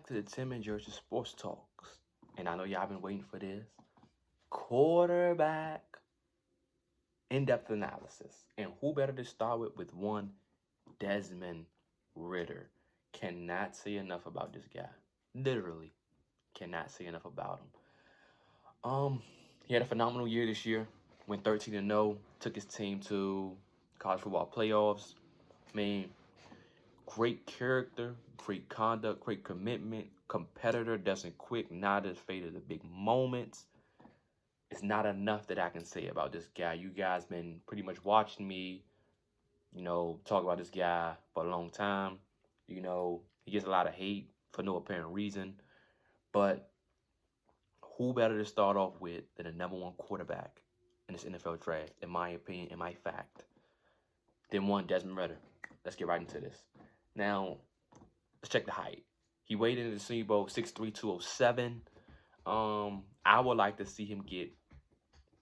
back to the Tim and Jeris Sports Talks. And I know y'all been waiting for this. Quarterback in-depth analysis. And who better to start with one Desmond Ridder. Cannot say enough about this guy. Literally cannot say enough about him. He had a phenomenal year this year. Went 13-0. Took his team to college football playoffs. I mean, great character, great conduct, great commitment, competitor, doesn't quit, not afraid of the big moments. It's not enough that I can say about this guy. You guys been pretty much watching me, talk about this guy for a long time. He gets a lot of hate for no apparent reason. But who better to start off with than the #1 quarterback in this NFL draft, in my opinion, in my fact, than one Desmond Ridder? Let's get right into this. Now, let's check the height. He weighed in the Senior Bowl 6'3", 207. I would like to see him get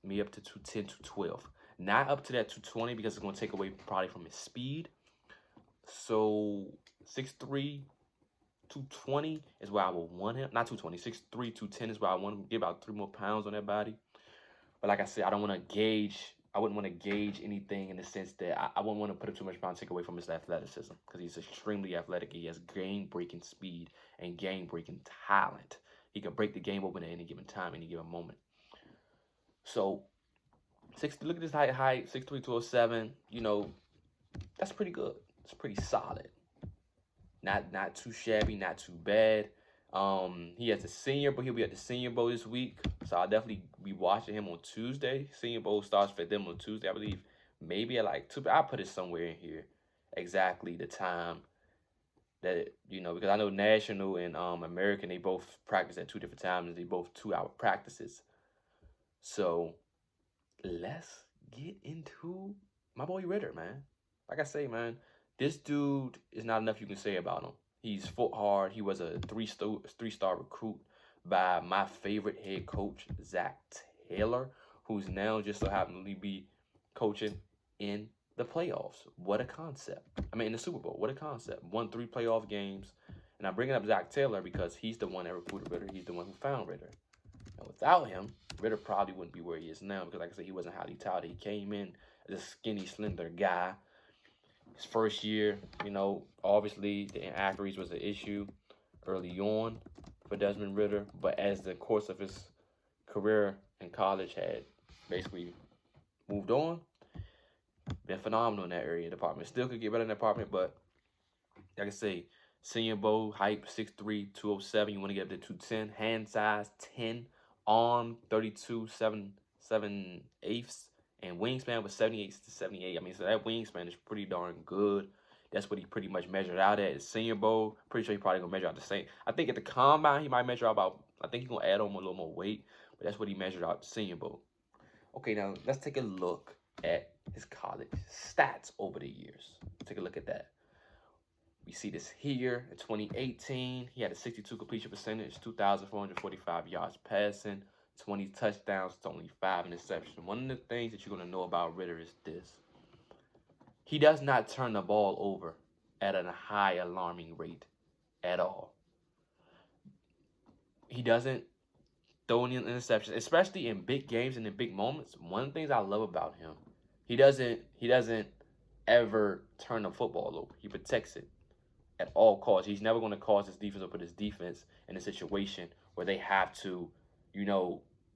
me up to 210, 212. Not up to that 220 because it's going to take away probably from his speed. So 6'3", 220 is where I would want him. Not 220, 6'3", 210 is where I want him. Get about 3 more pounds on that body. But like I said, I wouldn't want to gauge anything in the sense that I wouldn't want to put up too much pound, take away from his athleticism, because he's extremely athletic. He has game-breaking speed and game-breaking talent. He can break the game open at any given time, any given moment. So, look at this height, 6'3", 207. That's pretty good. It's pretty solid. Not too shabby, not too bad. He has a Senior Bowl. He'll be at the Senior Bowl this week, so I'll definitely be watching him on Tuesday. Senior Bowl starts for them on Tuesday, I believe. Maybe at like 2. I'll put it somewhere in here, exactly the time that because I know National and American, they both practice at 2 different times. They both 2-hour practices. So let's get into my boy Ridder, man. Like I say, man, this dude is not enough you can say about him. He's fought hard. He was a three-star recruit by my favorite head coach, Zach Taylor, who's now just so happens to be coaching in the playoffs. What a concept. I mean, in the Super Bowl, what a concept. Won 3 playoff games. And I'm bringing up Zach Taylor because he's the one that recruited Ridder. He's the one who found Ridder. And without him, Ridder probably wouldn't be where he is now because, like I said, he wasn't highly touted. He came in as a skinny, slender guy. His first year, obviously the inaccuracies was an issue early on for Desmond Ridder. But as the course of his career in college had basically moved on, been phenomenal in that area department. Still could get better in that department, but like I say, Senior Bowl, height 6'3", 207. You want to get up to 210. Hand size 10. Arm 32, 7/8. And wingspan was 78 to 78. I mean, so that wingspan is pretty darn good. That's what he pretty much measured out at his Senior Bowl. Pretty sure he probably going to measure out the same. I think at the Combine, he might measure out about, I think he's going to add on a little more weight. But that's what he measured out at the Senior Bowl. Okay, now let's take a look at his college stats over the years. Take a look at that. We see this here in 2018. He had a 62 completion percentage, 2,445 yards passing, 20 touchdowns to only 5 interceptions. One of the things that you're going to know about Ridder is this. He does not turn the ball over at a high alarming rate at all. He doesn't throw any interceptions, especially in big games and in big moments. One of the things I love about him, he doesn't ever turn the football over. He protects it at all costs. He's never going to cause his defense or put his defense in a situation where they have to,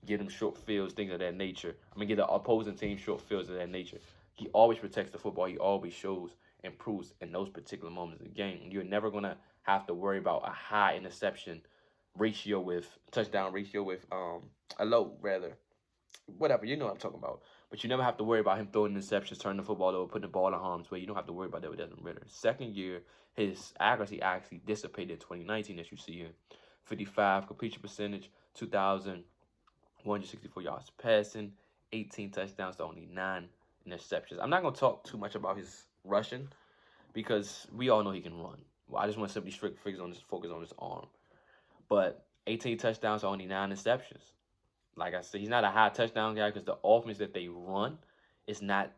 get him short fields, things of that nature. Get the opposing team short fields of that nature. He always protects the football. He always shows and proves in those particular moments of the game. You're never going to have to worry about a high interception ratio with touchdown ratio with a low, rather. Whatever, you know what I'm talking about. But you never have to worry about him throwing interceptions, turning the football over, putting the ball in harm's way. You don't have to worry about that with Desmond Ridder. Second year, his accuracy actually dissipated in 2019, as you see here. 55 completion percentage, 2,164 yards passing, 18 touchdowns to only 9 interceptions. I'm not going to talk too much about his rushing because we all know he can run. Well, I just want to simply focus on his arm. But 18 touchdowns to only 9 interceptions. Like I said, he's not a high touchdown guy because the offense that they run is not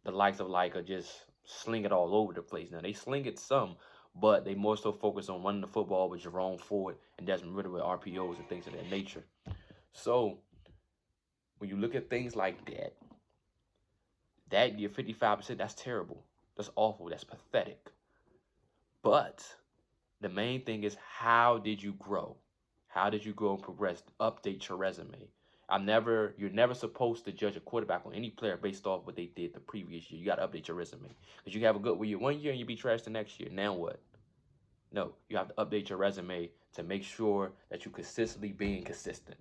the likes of just sling it all over the place. Now, they sling it some, but they more so focus on running the football with Jerome Ford and Desmond Ritter with RPOs and things of that nature. So when you look at things like that year 55%, that's terrible. That's awful. That's pathetic. But the main thing is, how did you grow? How did you grow and progress? Update your resume. You're never supposed to judge a quarterback on any player based off what they did the previous year. You got to update your resume. Because you have a good year one year and you be trash the next year. Now what? No, you have to update your resume to make sure that you're consistently being consistent.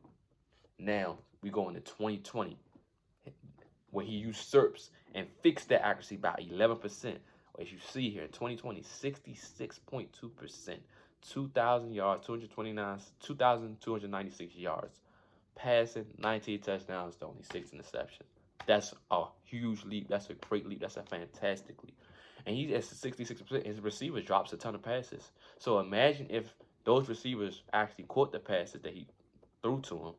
Now, we go into 2020, where he usurps and fixed that accuracy by 11%. As you see here, in 2020, 66.2%, 2,000 yards, 2,296 yards, passing 19 touchdowns to only 6 interceptions. That's a huge leap. That's a great leap. That's a fantastic leap. And he's at 66%. His receivers drops a ton of passes. So imagine if those receivers actually caught the passes that he threw to him.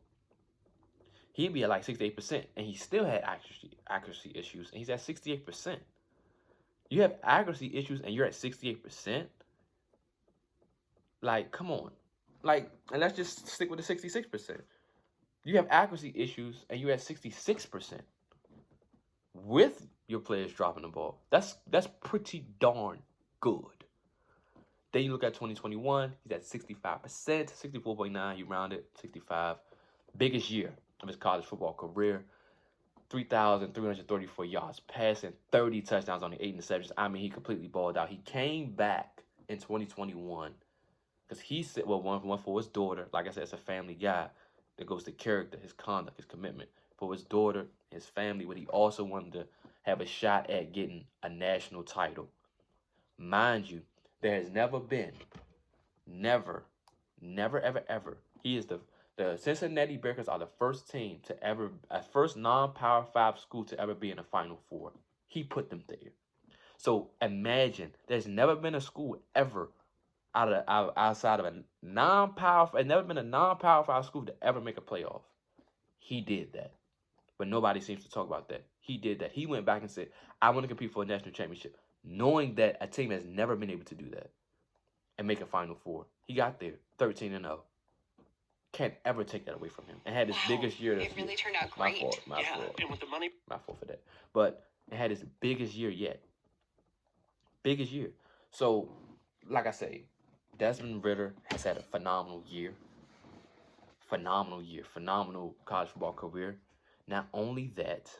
He'd be at like 68%, and he still had accuracy issues, and he's at 68%. You have accuracy issues, and you're at 68%? Like, come on. Like, and let's just stick with the 66%. You have accuracy issues, and you're at 66% with your players dropping the ball. That's pretty darn good. Then you look at 2021, he's at 65%, 64.9, you round it, 65. Biggest year of his college football career, 3,334 yards passing, 30 touchdowns on the 8 interceptions. I mean, he completely balled out. He came back in 2021 because he said, well, one for his daughter. Like I said, it's a family guy that goes to character, his conduct, his commitment. For his daughter, his family, but he also wanted to have a shot at getting a national title. Mind you, there has never been, never, ever. He is the Cincinnati Bearcats are the first team to ever, first non-Power 5 school to ever be in a Final Four. He put them there. So imagine, there's never been a school ever outside of a non-Power, and never been a non-Power 5 school to ever make a playoff. He did that. But nobody seems to talk about that. He did that. He went back and said, I want to compete for a national championship, knowing that a team has never been able to do that and make a Final Four. He got there, 13-0. Can't ever take that away from him. And had his biggest year. It really turned out great. My fault. And with the money. My fault for that. But it had his biggest year yet. Biggest year. So, like I say, Desmond Ritter has had a phenomenal year. Phenomenal college football career. Not only that,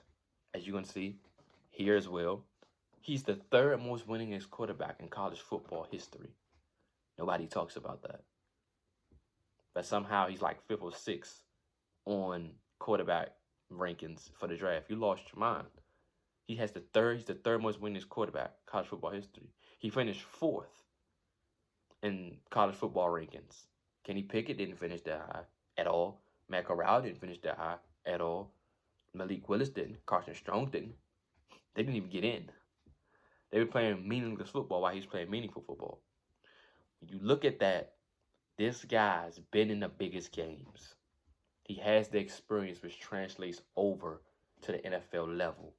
as you're going to see here as well, he's the third most winningest quarterback in college football history. Nobody talks about that. But somehow he's like 5th or 6th on quarterback rankings for the draft. You lost your mind. He's the third most winningest quarterback in college football history. He finished 4th in college football rankings. Kenny Pickett didn't finish that high at all. Matt Corral didn't finish that high at all. Malik Willis didn't. Carson Strong didn't. They didn't even get in. They were playing meaningless football while he was playing meaningful football. When you look at that, this guy's been in the biggest games. He has the experience which translates over to the NFL level.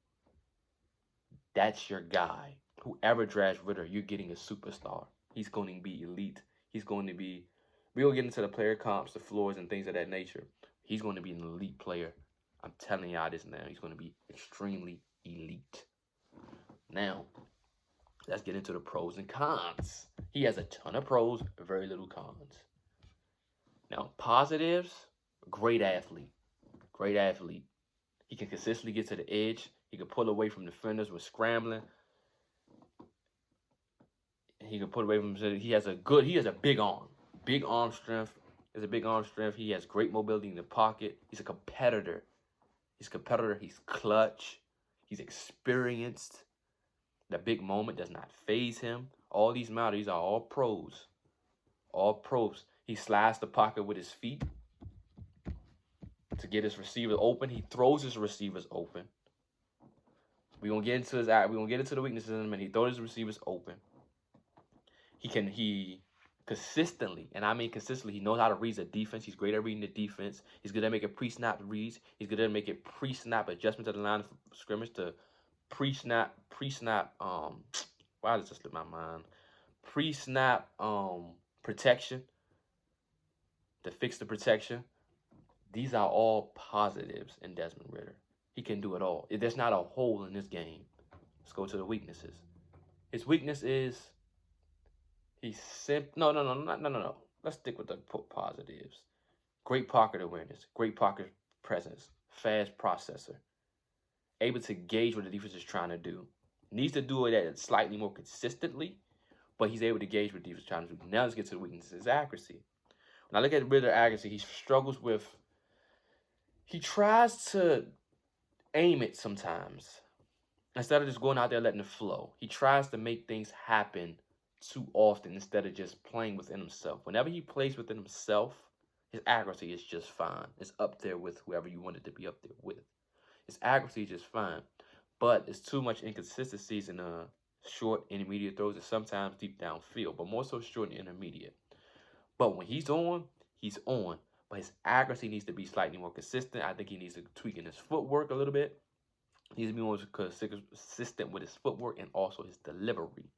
That's your guy. Whoever drafts Ritter, you're getting a superstar. He's going to be elite. He's going to be, we'll get into the player comps, the floors, and things of that nature. He's going to be an elite player. I'm telling y'all this now. He's going to be extremely elite. Now, let's get into the pros and cons. He has a ton of pros, very little cons. Now, positives, great athlete. Great athlete. He can consistently get to the edge. He can pull away from defenders with scrambling. He can pull away from, he has a big arm. Big arm strength. He has a big arm strength. He has great mobility in the pocket. He's a competitor. He's clutch. He's experienced. The big moment does not faze him. All these matter. These are all pros. All pros. He slides the pocket with his feet to get his receiver open. He throws his receivers open. We're gonna get into the weaknesses in a minute. He throws his receivers open. He consistently, and I mean consistently, he knows how to read the defense. He's great at reading the defense. He's good at making pre-snap reads. He's good at making pre-snap adjustments at the line of scrimmage to pre-snap, why does this slip my mind? pre-snap protection, to fix the protection. These are all positives in Desmond Ridder. He can do it all. There's not a hole in this game. Let's go to the weaknesses. His weakness is no. Let's stick with the positives. Great pocket awareness, great pocket presence, fast processor, able to gauge what the defense is trying to do. Needs to do it at slightly more consistently, but he's able to gauge what the defense is trying to do. Now let's get to the weaknesses. His accuracy. When I look at Ridder accuracy, he struggles with. He tries to aim it sometimes instead of just going out there letting it flow. He tries to make things happen too often instead of just playing within himself. Whenever he plays within himself, his accuracy is just fine. It's up there with whoever you want it to be up there with. His accuracy is just fine, but it's too much inconsistencies in short, intermediate throws and sometimes deep downfield, but more so short and intermediate. But when he's on, he's on. But his accuracy needs to be slightly more consistent. I think he needs to tweak in his footwork a little bit. He needs to be more consistent with his footwork and also his delivery.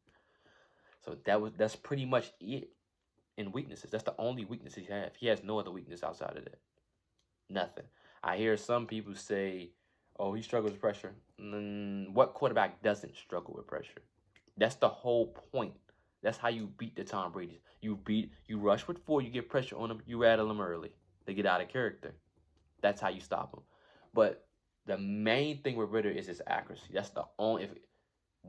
So that's pretty much it in weaknesses. That's the only weakness he has. He has no other weakness outside of that. Nothing. I hear some people say, oh, he struggles with pressure. What quarterback doesn't struggle with pressure? That's the whole point. That's how you beat the Tom Brady's. You rush with 4, you get pressure on them, you rattle them early. They get out of character. That's how you stop them. But the main thing with Ridder is his accuracy. That's the only.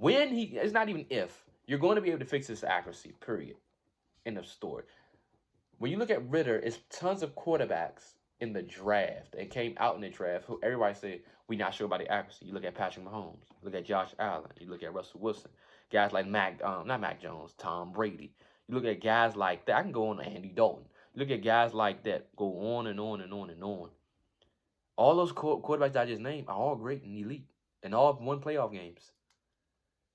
It's not even if. You're going to be able to fix his accuracy, period. End of story. When you look at Ridder, it's tons of quarterbacks in the draft. They came out in the draft who everybody said, we're not sure about the accuracy. You look at Patrick Mahomes. You look at Josh Allen. You look at Russell Wilson. Guys like not Mac Jones, Tom Brady. You look at guys like that. I can go on to Andy Dalton. You look at guys like that. Go on and on and on and on. All those quarterbacks I just named are all great and elite. And all have won playoff games.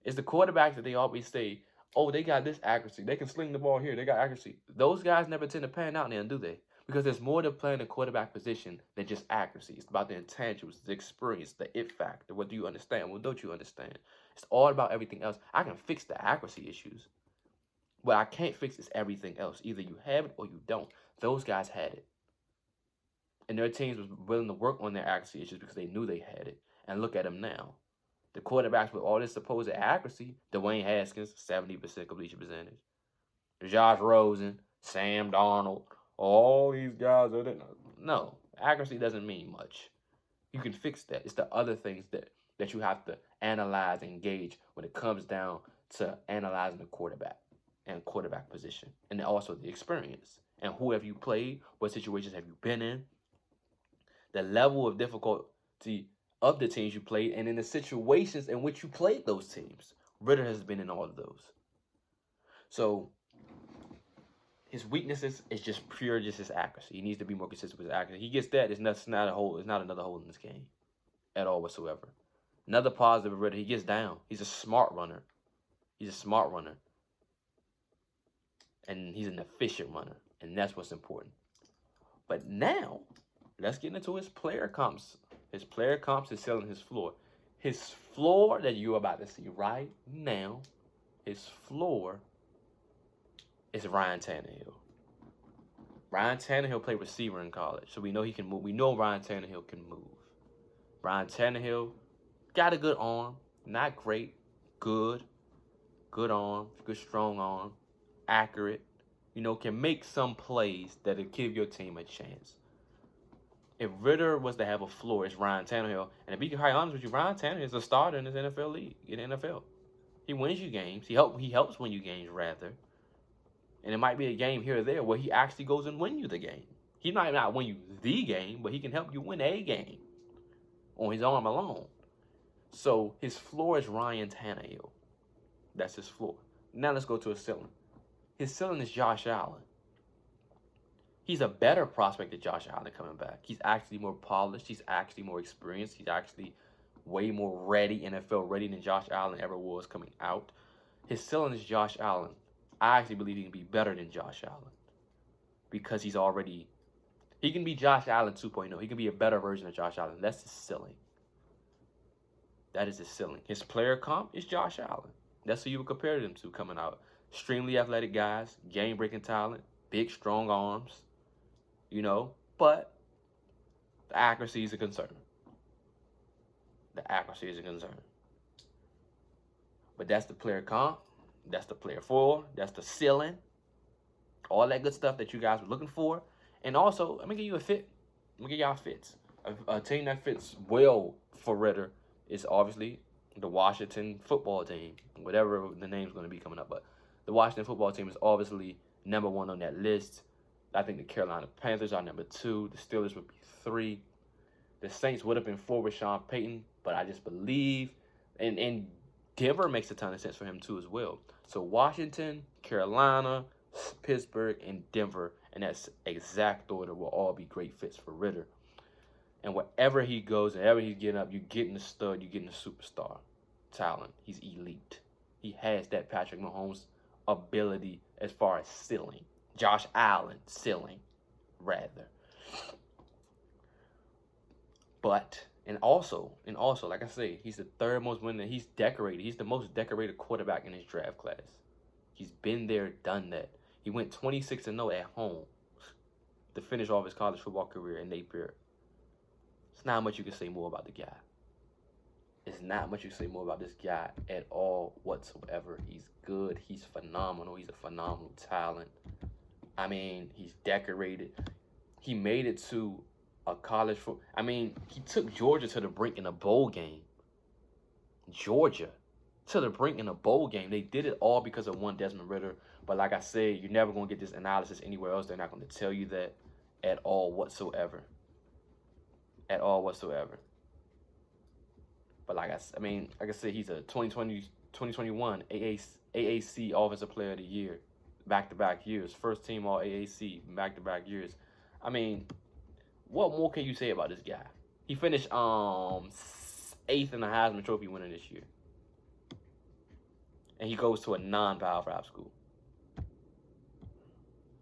It's the quarterbacks that they always say, oh, they got this accuracy. They can sling the ball here. They got accuracy. Those guys never tend to pan out now, do they? Because there's more to playing the quarterback position than just accuracy. It's about the intangibles, the experience, the it factor. What do you understand? What don't you understand? It's all about everything else. I can fix the accuracy issues. What I can't fix is everything else. Either you have it or you don't. Those guys had it. And their teams was willing to work on their accuracy issues because they knew they had it. And look at them now. The quarterbacks with all this supposed accuracy, Dwayne Haskins, 70% completion percentage. Josh Rosen, Sam Darnold, all these guys are there. No, accuracy doesn't mean much. You can fix that. It's the other things that you have to analyze and gauge when it comes down to analyzing the quarterback and quarterback position. And also the experience. And who have you played? What situations have you been in? The level of difficulty of the teams you played and in the situations in which you played those teams. Ridder has been in all of those. So his weaknesses is just his accuracy. He needs to be more consistent with his accuracy. He gets that. It's not a hole. It's not another hole in this game at all whatsoever. Another positive of Ridder, he gets down. He's a smart runner. And he's an efficient runner. And that's what's important. But now, let's get into his player comps. His player comps is selling his floor. His floor that you're about to see right now, his floor is Ryan Tannehill. Ryan Tannehill played receiver in college, so we know he can move. We know Ryan Tannehill can move. Ryan Tannehill got a good arm. Not great. Good arm. Good strong arm. Accurate. Can make some plays that'll give your team a chance. If Ridder was to have a floor, it's Ryan Tannehill. And to be quite honest with you, Ryan Tannehill is a starter in this NFL league, in the NFL. He wins you games. He helps win you games, rather. And it might be a game here or there where he actually goes and win you the game. He might not win you the game, but he can help you win a game on his arm alone. So his floor is Ryan Tannehill. That's his floor. Now let's go to his ceiling. His ceiling is Josh Allen. He's a better prospect than Josh Allen coming back. He's actually more polished. He's actually more experienced. He's actually way more ready, NFL ready than Josh Allen ever was coming out. His ceiling is Josh Allen. I actually believe he can be better than Josh Allen because he can be Josh Allen 2.0. He can be a better version of Josh Allen. That's his ceiling. That is his ceiling. His player comp is Josh Allen. That's who you would compare him to coming out. Extremely athletic guys, game-breaking talent, big, strong arms, but the accuracy is a concern. The accuracy is a concern. But that's the player comp. That's the player for. That's the ceiling. All that good stuff that you guys were looking for. And also, let me give you a fit. Let me give y'all fits. A team that fits well for Ritter is obviously the Washington football team. Whatever the name's going to be coming up. But the Washington football team is obviously number 1 on that list. I think the Carolina Panthers are number 2. The Steelers would be 3. The Saints would have been 4 with Sean Payton. But I just believe, and Denver makes a ton of sense for him too as well. So Washington, Carolina, Pittsburgh, and Denver, and that exact order will all be great fits for Ritter. And wherever he goes, wherever he's getting up, you're getting the stud, you're getting the superstar talent. He's elite. He has that Patrick Mahomes ability as far as ceiling. Josh Allen ceiling, rather. But and also, like I say, he's the 3rd most winning. He's decorated. He's the most decorated quarterback in his draft class. He's been there, done that. He went 26-0 at home to finish off his college football career in Napier. It's not much you can say more about the guy. It's not much you can say more about this guy at all whatsoever. He's good. He's phenomenal. He's a phenomenal talent. I mean, he's decorated. He made it to a college football. I mean, he took Georgia to the brink in a bowl game. Georgia to the brink in a bowl game. They did it all because of one Desmond Ritter. But like I said, you're never going to get this analysis anywhere else. They're not going to tell you that at all whatsoever. At all whatsoever. But like I said, he's a 2021 AAC Offensive Player of the Year. Back-to-back years. First team all AAC. Back-to-back years. I mean, what more can you say about this guy? He finished 8th in the Heisman Trophy winner this year. And he goes to a non-Power 5 school.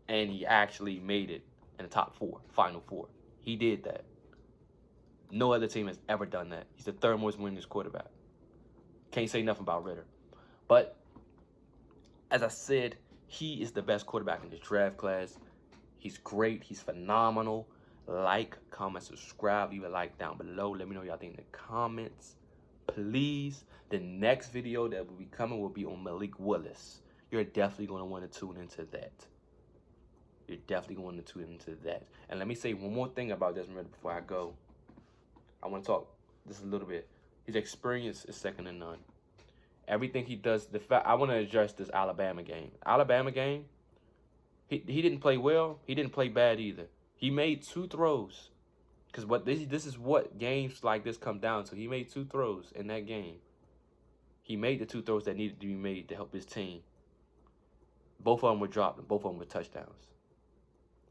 And he actually made it in the top 4, Final 4. He did that. No other team has ever done that. He's the 3rd most winningest quarterback. Can't say nothing about Ritter. But, as I said, he is the best quarterback in this draft class. He's great. He's phenomenal. Like, comment, subscribe, leave a like down below. Let me know what y'all think in the comments. Please, the next video that will be coming will be on Malik Willis. You're definitely going to want to tune into that. You're definitely going to tune into that. And let me say one more thing about Desmond Ritter before I go. I want to talk just a little bit. His experience is second to none. Everything he does, I want to address this Alabama game. Alabama game, he didn't play well. He didn't play bad either. He made 2 throws. Because this is what games like this come down to. He made 2 throws in that game. He made the 2 throws that needed to be made to help his team. Both of them were dropped, and both of them were touchdowns.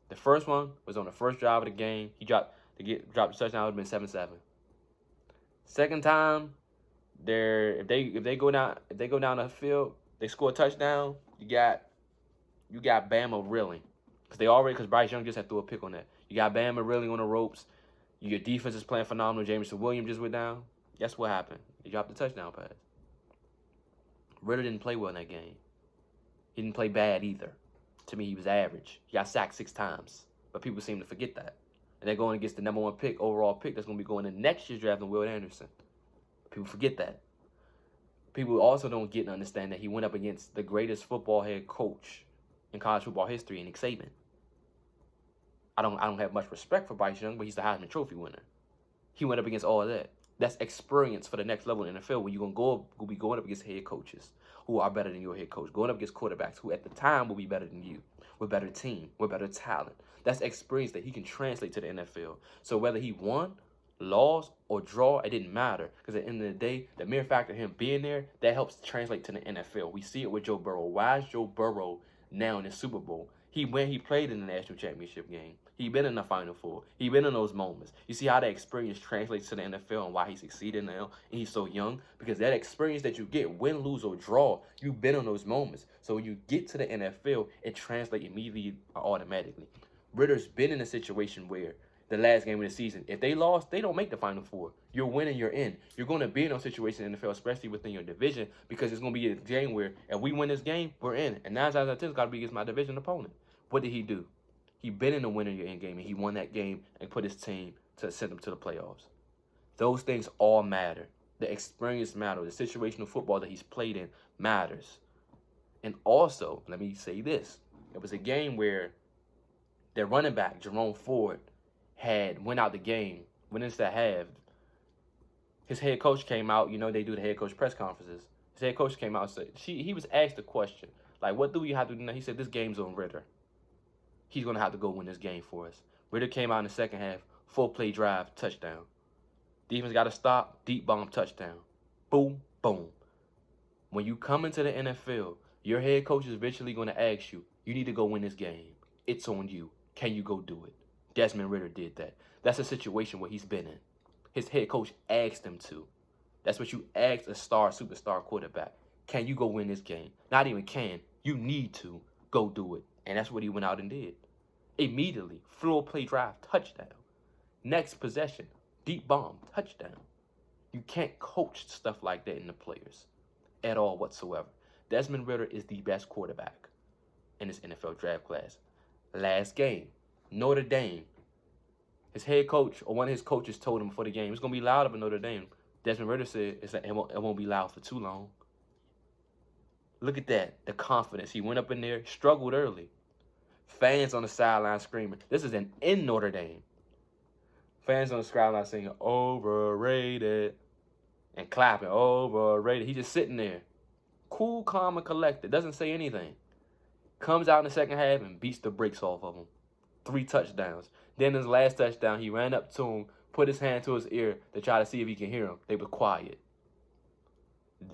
The first one was on the first drive of the game. He dropped the touchdown. It would have been 7-7. Second time, if they go down the field, they score a touchdown. You got Bama reeling. Because Bryce Young just had to throw a pick on that. You got Bama reeling on the ropes. Your defense is playing phenomenal. Jameson Williams just went down. Guess what happened? He dropped the touchdown pass. Ritter didn't play well in that game. He didn't play bad either. To me, he was average. He got sacked 6 times. But people seem to forget that. And they're going against the number 1 pick, overall pick, that's going to be going in next year's draft, Will Anderson. People forget that. People also don't get and understand that he went up against the greatest football head coach in college football history, Nick Saban. I don't have much respect for Bryce Young, but he's the Heisman Trophy winner. He went up against all of that. That's experience for the next level in the NFL, where you're going to be going up against head coaches who are better than your head coach, going up against quarterbacks who at the time will be better than you, with better team, with better talent. That's experience that he can translate to the NFL. So whether he won, lost, or draw, it didn't matter. Because at the end of the day, the mere fact of him being there, that helps translate to the NFL. We see it with Joe Burrow. Why is Joe Burrow now in the Super Bowl? He played in the national championship game. He been in the Final Four. He been in those moments. You see how that experience translates to the NFL and why he succeeded now and he's so young? Because that experience that you get, win, lose, or draw, you've been in those moments. So when you get to the NFL, it translates immediately or automatically. Ritter's been in a situation where the last game of the season. If they lost, they don't make the Final Four. You're winning, you're in. You're going to be in those situations in the NFL, especially within your division, because it's going to be a game where if we win this game, we're in. And 9 times out of 10, it's got to be against my division opponent. What did he do? He been in the winner, you're in game, and he won that game and put his team to send them to the playoffs. Those things all matter. The experience matters. The situational football that he's played in matters. And also, let me say this. It was a game where their running back, Jerome Ford, went out the game, went into the half. His head coach came out. You know, they do the head coach press conferences. His head coach came out and said, he was asked a question. Like, what do we have to do now? He said, this game's on Ritter. He's going to have to go win this game for us. Ritter came out in the second half, 4-play drive, touchdown. Defense got to stop, deep bomb, touchdown. Boom, boom. When you come into the NFL, your head coach is eventually going to ask you, you need to go win this game. It's on you. Can you go do it? Desmond Ritter did that. That's a situation where he's been in. His head coach asked him to. That's what you ask a superstar quarterback. Can you go win this game? Not even can. You need to go do it. And that's what he went out and did. Immediately, 4-play drive, touchdown. Next possession, deep bomb, touchdown. You can't coach stuff like that in the players at all whatsoever. Desmond Ritter is the best quarterback in this NFL draft class. Last game, Notre Dame. His head coach or one of his coaches told him before the game, it's going to be loud up in Notre Dame. Desmond Ritter said it won't be loud for too long. Look at that, the confidence. He went up in there, struggled early. Fans on the sideline screaming. This is in Notre Dame. Fans on the sideline singing, overrated, and clapping, overrated. He's just sitting there, cool, calm, and collected. Doesn't say anything. Comes out in the second half and beats the brakes off of him. 3 touchdowns. Then his last touchdown, he ran up to him, put his hand to his ear to try to see if he can hear him. They were quiet.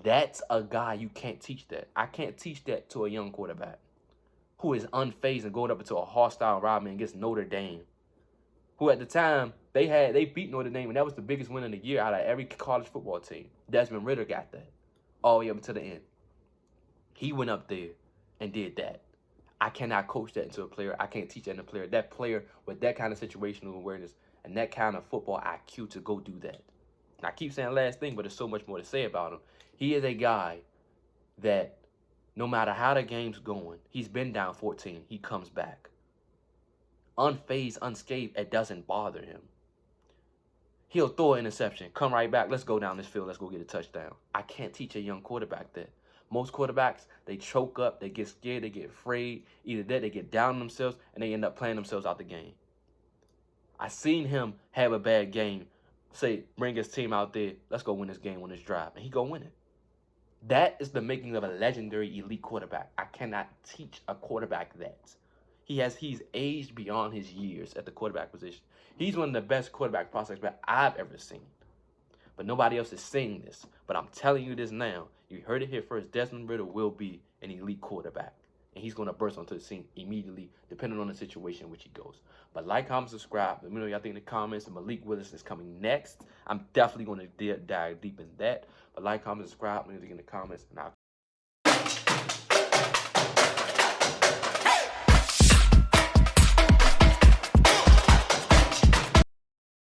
That's a guy you can't teach that. I can't teach that to a young quarterback who is unfazed and going up into a hostile environment against Notre Dame, who at the time, they beat Notre Dame, and that was the biggest win of the year out of every college football team. Desmond Ritter got that all the way up to the end. He went up there and did that. I cannot coach that into a player. I can't teach that in a player. That player with that kind of situational awareness and that kind of football IQ to go do that. And I keep saying last thing, but there's so much more to say about him. He is a guy that no matter how the game's going, he's been down 14. He comes back. Unfazed, unscathed, it doesn't bother him. He'll throw an interception, come right back. Let's go down this field. Let's go get a touchdown. I can't teach a young quarterback that. Most quarterbacks, they choke up, they get scared, they get afraid. Either that, they get down on themselves, and they end up playing themselves out the game. I seen him have a bad game, say, bring his team out there, let's go win this game on this drive, and he go win it. That is the making of a legendary elite quarterback. I cannot teach a quarterback that. He's aged beyond his years at the quarterback position. He's one of the best quarterback prospects that I've ever seen. But nobody else is saying this. But I'm telling you this now. You heard it here first. Desmond Ritter will be an elite quarterback. And he's going to burst onto the scene immediately, depending on the situation in which he goes. But like, comment, subscribe. Let me know what y'all think in the comments. And Malik Willis is coming next. I'm definitely going to dive deep in that. But like, comment, subscribe. Let me know what you think in the comments. And I'll